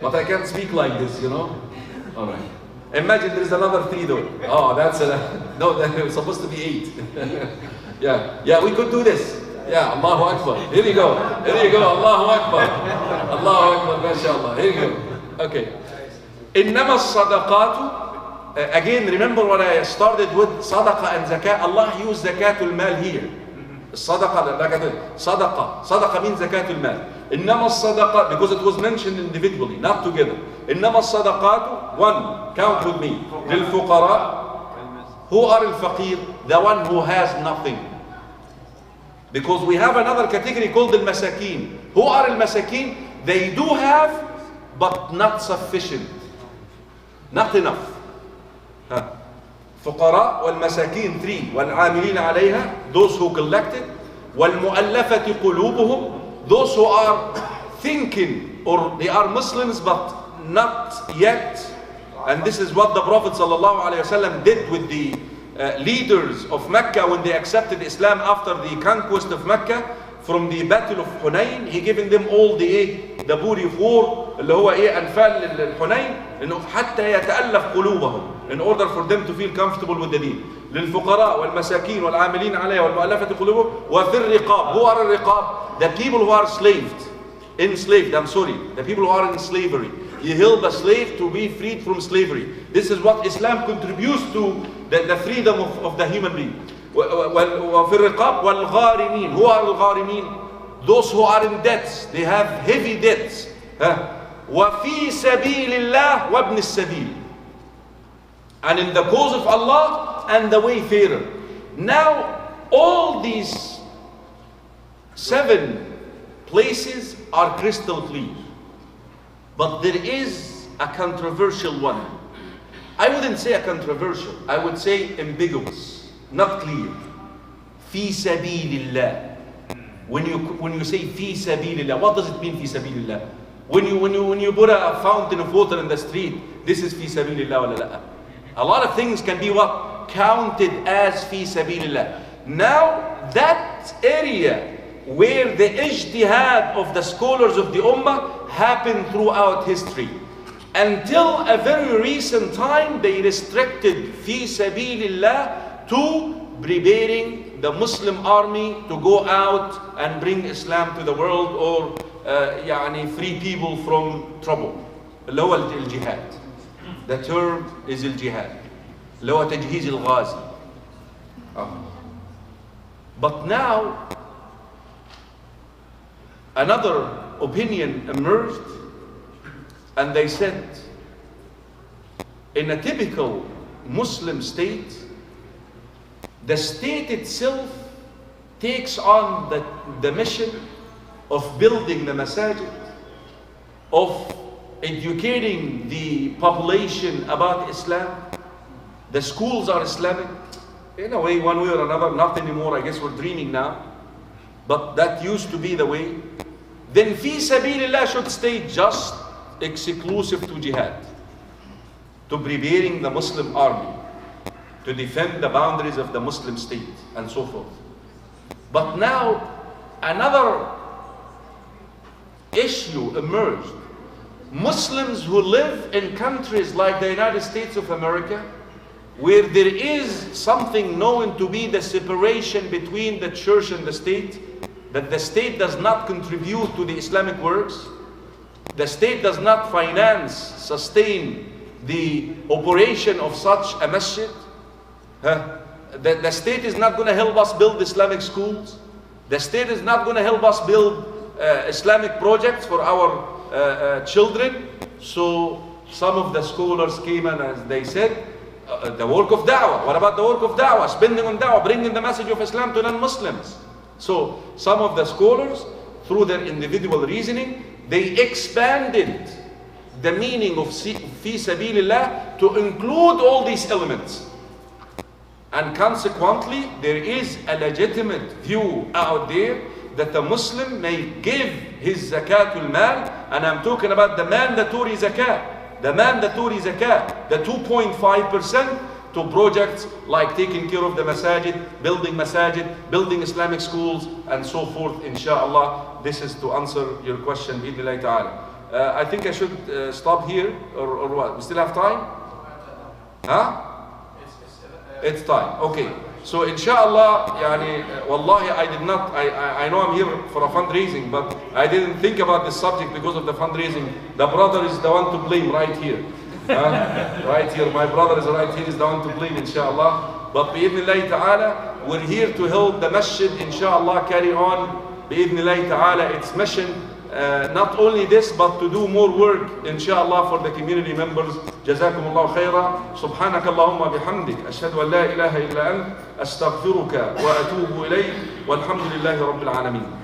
But I can't speak like this, you know? All right. Imagine there's another 3 though. Oh, that's no, it's supposed to be 8. Yeah, we could do this. Yeah, Allahu Akbar. Here you go. Allahu Akbar. Allahu Akbar, mashallah. Here you go. Okay. إنما الصدقات. Again, remember what I started with, Sadaqah and Zakah. Allah used Zakatul Mal here. Sadaqah means Zakatul Mal. إنما الصدقات, because it was mentioned individually, not together. إنما الصدقات, 1, count with me. للفقراء. Who are al-faqir? The one who has nothing. Because we have another category called al-masakin. Who are al-masakin? They do have, but not sufficient. Not enough. فقراء والمساكين 3 والعاملين عليها, those who collected, والمؤلفة قلوبهم, those who are thinking or they are Muslims but not yet. And this is what the Prophet ﷺ did with the leaders of Mecca when they accepted Islam after the conquest of Mecca. From the battle of Hunayn, he given them all the booty of war, اللي هو أنفال الحنين, إنه حتى يتألف قلوبهم, in order for them to feel comfortable with the deen. للفقراء والمساكين والعاملين عليها والمؤلفة قلوبهم وفي الرقاب. Who are الرقاب? The people who are enslaved. The people who are in slavery. He helped a slave to be freed from slavery. This is what Islam contributes to the freedom of the human being. وفي الرقاب والغارمين. Who are الغارمين? Those who are in debts. They have heavy debts. وفي سبيل الله وابن السبيل. And in the cause of Allah and the wayfarer. Now all these 7 places are crystal clear. But there is a controversial one. I wouldn't say a controversial, I would say ambiguous, not clear. في سبيل الله. When you say في سبيل الله, what does it mean في سبيل الله? When you put a fountain of water in the street, this is في سبيل الله ولا لا? A lot of things can be what? Counted as في سبيل الله. Now that area where the ijtihad of the scholars of the ummah happened throughout history. Until a very recent time, they restricted في سبيل الله to preparing the Muslim army to go out and bring Islam to the world, or free people from trouble. اللي هو الجهاد. The term is الجهاد. اللي هو تجهيز الغازي. But now another opinion emerged, and they said, in a typical Muslim state, the state itself takes on the mission of building the masajid, of educating the population about Islam. The schools are Islamic. In a way, one way or another, not anymore, I guess we're dreaming now. But that used to be the way. Then fi sabilillah should stay just exclusive to jihad, to preparing the Muslim army, to defend the boundaries of the Muslim state, and so forth. But now another issue emerged. Muslims who live in countries like the United States of America, where there is something known to be the separation between the church and the state, that the state does not contribute to the Islamic works, the state does not finance, sustain the operation of such a masjid, the state is not going to help us build Islamic schools, the state is not going to help us build Islamic projects for our children. So some of the scholars came and as they said, the work of da'wah. What about the work of da'wah? Spending on da'wah, bringing the message of Islam to non-Muslims. So some of the scholars, through their individual reasoning, they expanded the meaning of fi sabilillah to include all these elements. And consequently, there is a legitimate view out there that a Muslim may give his zakatul mal, and I'm talking about the mandatory zakat. The mandatory zakat, the 2.5%, to projects like taking care of the masajid, building Islamic schools, and so forth, inshallah. This is to answer your question, bi'idhnillahi ta'ala. I think I should stop here, or what? We still have time? Huh? It's time. Okay. So inshallah, yani, wallahi, I know I'm here for a fundraising, but I didn't think about this subject because of the fundraising. The brother is the one to blame right here. Right here, my brother is right here, is the one to blame, inshallah. But bi'idhnillahi ta'ala, we're here to help the masjid, inshallah, carry on, bi'idhnillahi ta'ala, its mission. Not only this, but to do more work, inshallah, for the community members. Jazakumullah khaira. Subhanak Allahumma bihamdik. Ashhadu an la ilaha illa ant. Astaghfiruka wa atubu ilayk. Walhamdulillahi rabbil alameen.